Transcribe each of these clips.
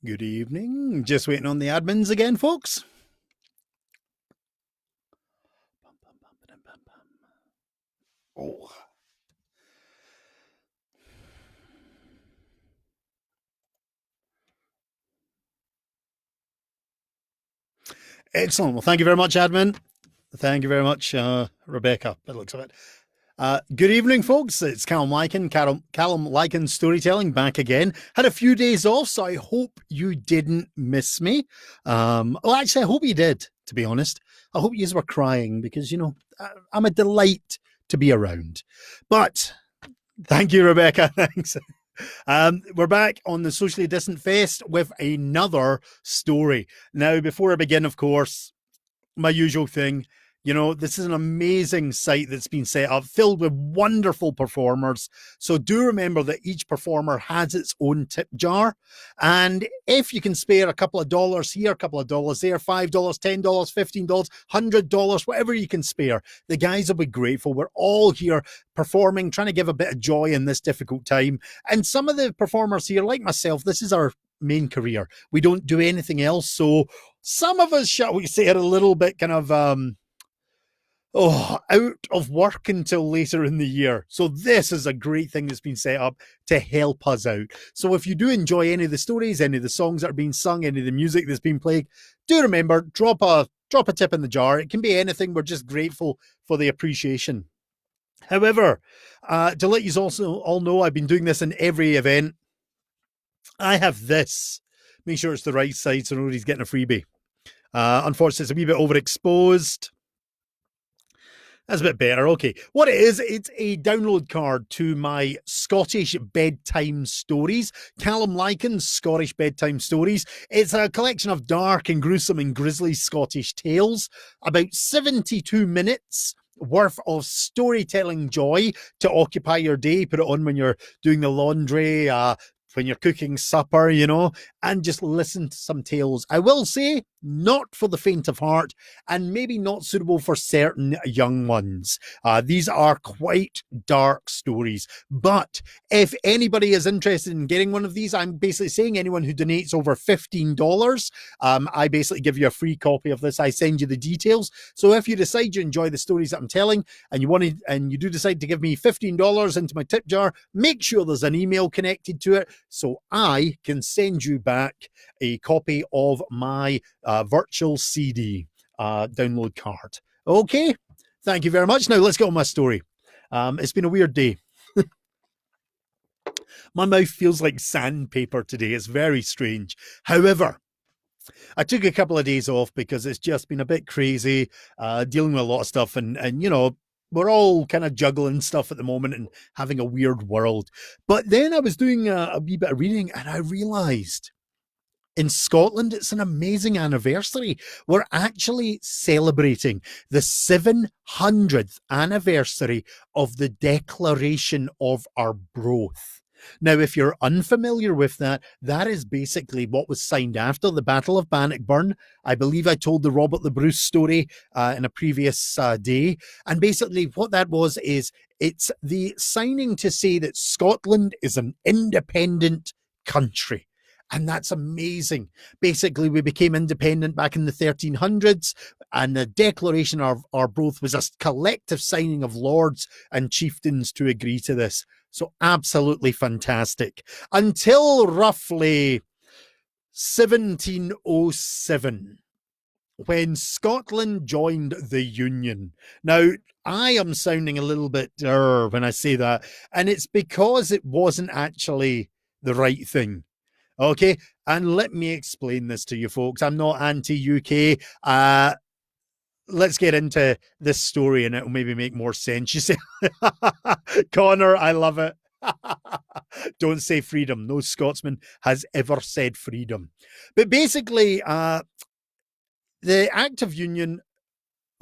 Good evening. Just waiting on the admins again, folks. Oh. Excellent. Well, thank you very much, admin. Thank you very much, Rebecca, by the looks of it. Good evening, folks. It's Calum Lykan, Calum Lykan Storytelling back again. Had a few days off, so I hope you didn't miss me. Well, actually, I hope you did, to be honest. I hope you were crying because, you know, I'm a delight to be around. But thank you, Rebecca. Thanks. We're back on the Socially Distant Fest with another story. Now, before I begin, of course, my usual thing. You know, this is an amazing site that's been set up, filled with wonderful performers. So do remember that each performer has its own tip jar. And if you can spare a couple of dollars here, a couple of dollars there, $5, $10, $15, $100, whatever you can spare, the guys will be grateful. We're all here performing, trying to give a bit of joy in this difficult time. And some of the performers here, like myself, this is our main career. We don't do anything else. So some of us, shall we say, are a little bit kind of out of work until later in the year. So this is a great thing that's been set up to help us out. So if you do enjoy any of the stories, any of the songs that are being sung, any of the music that's been played, do remember, drop a tip in the jar. It can be anything. We're just grateful for the appreciation. However, to let you also all know, I've been doing this in every event. I have this. Make sure it's the right side so nobody's getting a freebie. Unfortunately, it's a wee bit overexposed. That's a bit better. Okay. What it is, it's a download card to my Scottish bedtime stories. Calum Lykan's Scottish bedtime stories. It's a collection of dark and gruesome and grisly Scottish tales. About 72 minutes worth of storytelling joy to occupy your day. Put it on when you're doing the laundry, when you're cooking supper, you know, and just listen to some tales. I will say, not for the faint of heart, and maybe not suitable for certain young ones. These are quite dark stories. But if anybody is interested in getting one of these, I'm basically saying anyone who donates over $15, I basically give you a free copy of this. I send you the details. So if you decide you enjoy the stories that I'm telling, and you do decide to give me $15 into my tip jar, make sure there's an email connected to it so I can send you back a copy of my virtual CD download card. Okay, thank you very much. Now let's get on my story. It's been a weird day. My mouth feels like sandpaper today. It's very strange. However, I took a couple of days off because it's just been a bit crazy, dealing with a lot of stuff, and you know, we're all kind of juggling stuff at the moment and having a weird world. But then I was doing a wee bit of reading and I realized in Scotland, it's an amazing anniversary. We're actually celebrating the 700th anniversary of the Declaration of Arbroath. Now, if you're unfamiliar with that, that is basically what was signed after the Battle of Bannockburn. I believe I told the Robert the Bruce story in a previous day. And basically what that was is it's the signing to say that Scotland is an independent country. And that's amazing. Basically, we became independent back in the 1300s, and the Declaration of Arbroath was a collective signing of lords and chieftains to agree to this. So absolutely fantastic. Until roughly 1707, when Scotland joined the Union. Now, I am sounding a little bit when I say that, and it's because it wasn't actually the right thing. Okay, and let me explain this to you folks. I'm not anti-UK. Let's get into this story and it'll maybe make more sense. You say, Connor, I love it. Don't say freedom. No Scotsman has ever said freedom. But basically, the Act of Union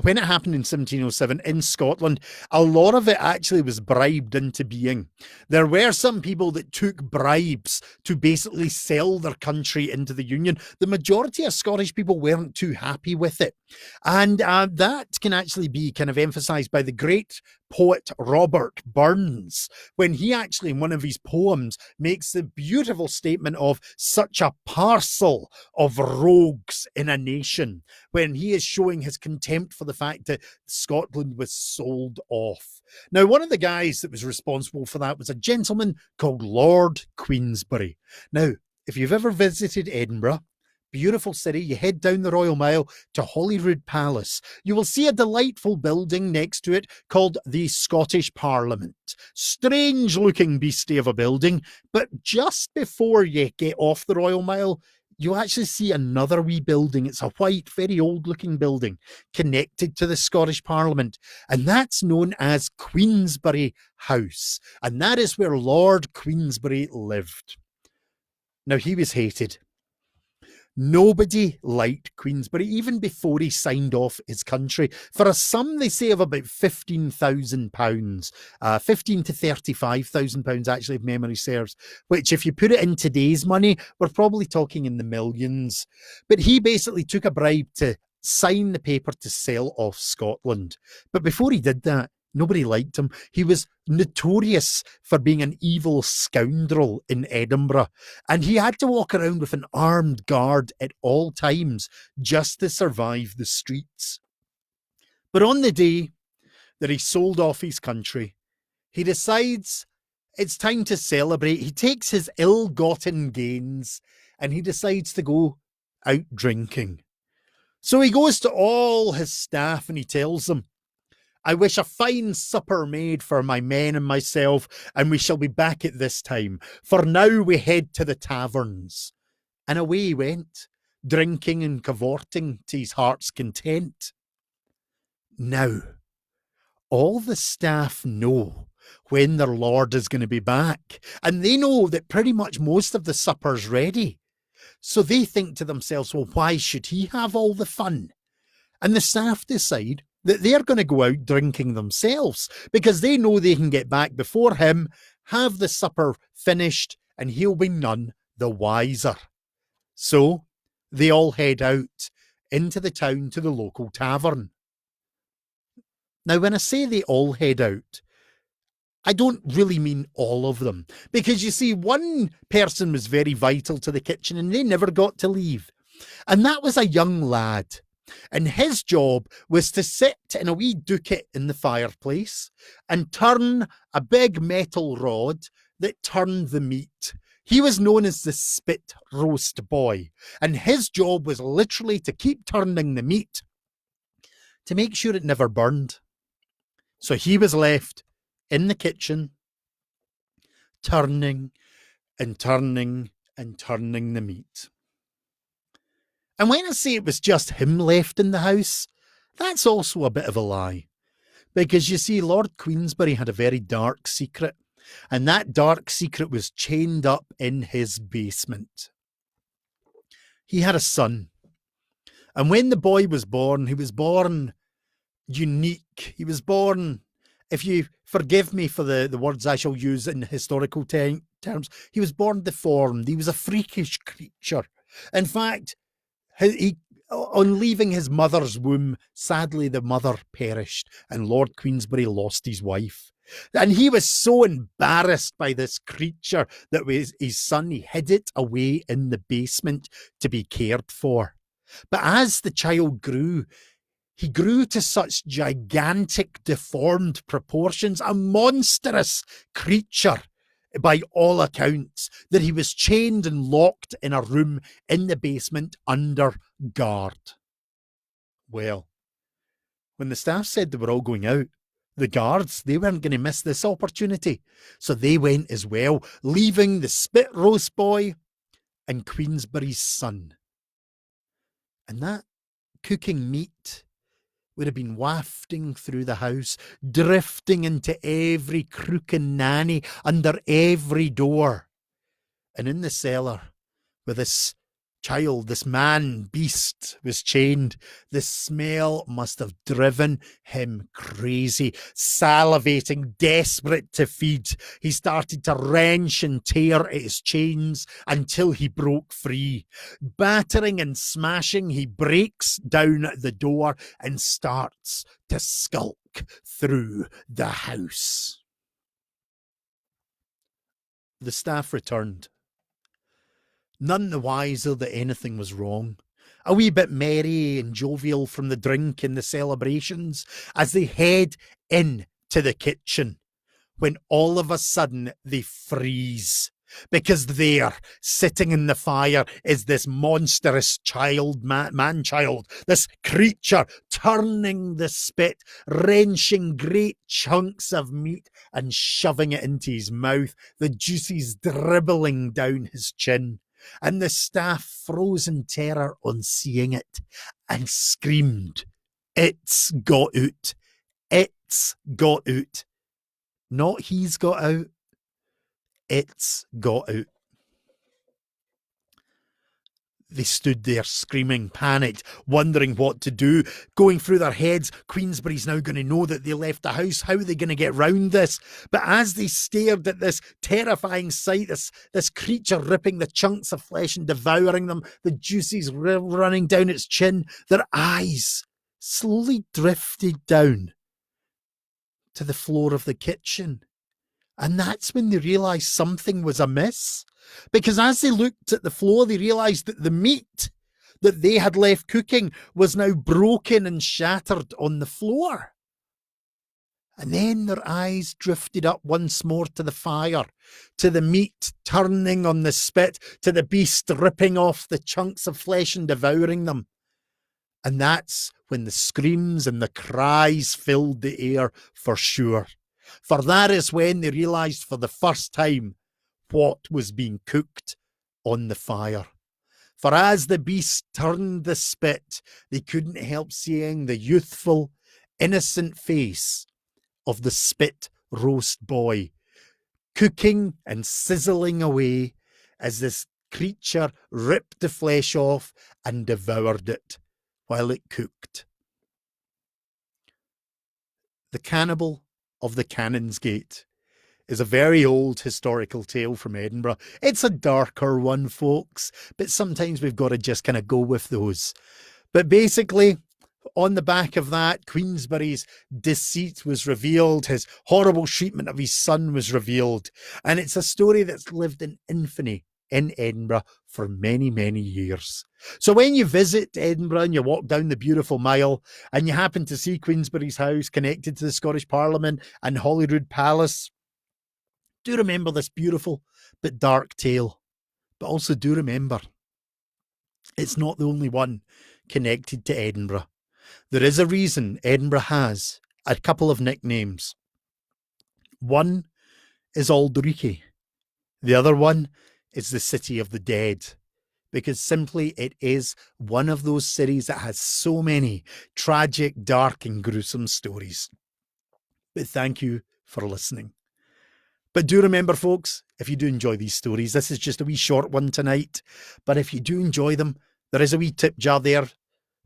when it happened in 1707 in Scotland, a lot of it actually was bribed into being. There were some people that took bribes to basically sell their country into the Union. The majority of Scottish people weren't too happy with it. And that can actually be kind of emphasised by the great poet Robert Burns, when he actually, in one of his poems, makes the beautiful statement of such a parcel of rogues in a nation, when he is showing his contempt for the fact that Scotland was sold off. Now, one of the guys that was responsible for that was a gentleman called Lord Queensberry. Now, if you've ever visited Edinburgh, beautiful city, you head down the Royal Mile to Holyrood Palace. You will see a delightful building next to it called the Scottish Parliament. Strange looking beastie of a building, but just before you get off the Royal Mile, you actually see another wee building. It's a white, very old looking building connected to the Scottish Parliament, and that's known as Queensberry House, and that is where Lord Queensberry lived. Now, he was hated. Nobody liked Queensberry, even before he signed off his country, for a sum, they say, of about £15,000, 15 to £35,000, actually, if memory serves, which, if you put it in today's money, we're probably talking in the millions. But he basically took a bribe to sign the paper to sell off Scotland. But before he did that, nobody liked him. He was notorious for being an evil scoundrel in Edinburgh, and he had to walk around with an armed guard at all times just to survive the streets. But on the day that he sold off his country, he decides it's time to celebrate. He takes his ill-gotten gains and he decides to go out drinking. So he goes to all his staff and he tells them, "I wish a fine supper made for my men and myself, and we shall be back at this time. For now we head to the taverns." And away he went, drinking and cavorting to his heart's content. Now, all the staff know when their lord is going to be back, and they know that pretty much most of the supper's ready. So they think to themselves, well, why should he have all the fun? And the staff decide that they're going to go out drinking themselves because they know they can get back before him, have the supper finished, and he'll be none the wiser. So they all head out into the town to the local tavern. Now, when I say they all head out, I don't really mean all of them, because you see, one person was very vital to the kitchen and they never got to leave. And that was a young lad. And his job was to sit in a wee ducat in the fireplace and turn a big metal rod that turned the meat. He was known as the spit roast boy, and his job was literally to keep turning the meat to make sure it never burned. So he was left in the kitchen, turning and turning and turning the meat. And when I say it was just him left in the house, that's also a bit of a lie. Because you see, Lord Queensberry had a very dark secret, and that dark secret was chained up in his basement. He had a son, and when the boy was born, he was born unique. He was born, if you forgive me for the words I shall use in historical terms, he was born deformed. He was a freakish creature. In fact, he, on leaving his mother's womb, sadly the mother perished and Lord Queensberry lost his wife. And he was so embarrassed by this creature that was his son, he hid it away in the basement to be cared for. But as the child grew, he grew to such gigantic, deformed proportions, a monstrous creature by all accounts, that he was chained and locked in a room in the basement under guard. Well, when the staff said they were all going out, the guards, they weren't going to miss this opportunity. So they went as well, leaving the spit roast boy and Queensberry's son. And that cooking meat would have been wafting through the house, drifting into every crook and nanny, under every door. And in the cellar, with this child, this man beast, was chained. The smell must have driven him crazy. Salivating, desperate to feed, he started to wrench and tear at his chains until he broke free. Battering and smashing, he breaks down the door and starts to skulk through the house. The staff returned, none the wiser that anything was wrong, a wee bit merry and jovial from the drink and the celebrations, as they head in to the kitchen, when all of a sudden they freeze. Because there, sitting in the fire, is this monstrous child, man-child, this creature turning the spit, wrenching great chunks of meat and shoving it into his mouth, the juices dribbling down his chin. And the staff froze in terror on seeing it and screamed, "It's got out! It's got out!" Not he's got out, it's got out. They stood there screaming, panicked, wondering what to do, going through their heads, Queensberry's now going to know that they left the house. How are they going to get round this? But as they stared at this terrifying sight, this creature ripping the chunks of flesh and devouring them, the juices running down its chin, their eyes slowly drifted down to the floor of the kitchen. And that's when they realised something was amiss. Because as they looked at the floor, they realised that the meat that they had left cooking was now broken and shattered on the floor. And then their eyes drifted up once more to the fire, to the meat turning on the spit, to the beast ripping off the chunks of flesh and devouring them. And that's when the screams and the cries filled the air for sure. For that is when they realised for the first time what was being cooked on the fire. For as the beast turned the spit, they couldn't help seeing the youthful, innocent face of the spit roast boy, cooking and sizzling away as this creature ripped the flesh off and devoured it while it cooked. The Cannibal of the Canongate is a very old historical tale from Edinburgh. It's a darker one, folks, but sometimes we've got to just kind of go with those. But basically, on the back of that, Queensberry's deceit was revealed, his horrible treatment of his son was revealed, and it's a story that's lived in infamy in Edinburgh for many, many years. So when you visit Edinburgh and you walk down the beautiful mile and you happen to see Queensberry's house connected to the Scottish Parliament and Holyrood Palace, do remember this beautiful but dark tale. But also do remember, it's not the only one connected to Edinburgh. There is a reason Edinburgh has a couple of nicknames. One is Aldrich. The other one is the City of the Dead, because simply it is one of those cities that has so many tragic, dark and gruesome stories. But thank you for listening. But do remember, folks, if you do enjoy these stories, this is just a wee short one tonight, but if you do enjoy them, there is a wee tip jar there.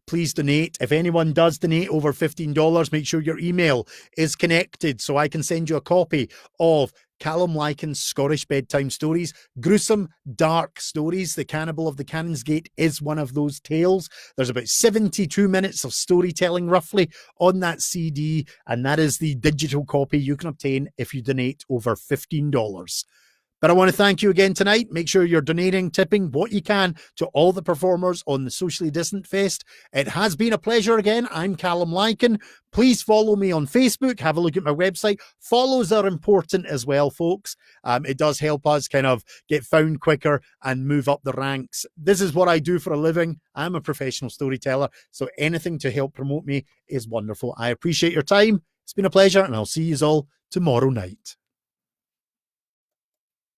Please donate. If anyone does donate over $15, make sure your email is connected so I can send you a copy of Calum Lykan's Scottish Bedtime Stories. Gruesome, dark stories. The Cannibal of the Canongate is one of those tales. There's about 72 minutes of storytelling roughly on that CD, and that is the digital copy you can obtain if you donate over $15. But I want to thank you again tonight. Make sure you're donating, tipping what you can to all the performers on the Socially Distant Fest. It has been a pleasure again. I'm Calum Lykan. Please follow me on Facebook. Have a look at my website. Follows are important as well, folks. It does help us kind of get found quicker and move up the ranks. This is what I do for a living. I'm a professional storyteller, so anything to help promote me is wonderful. I appreciate your time. It's been a pleasure, and I'll see you all tomorrow night.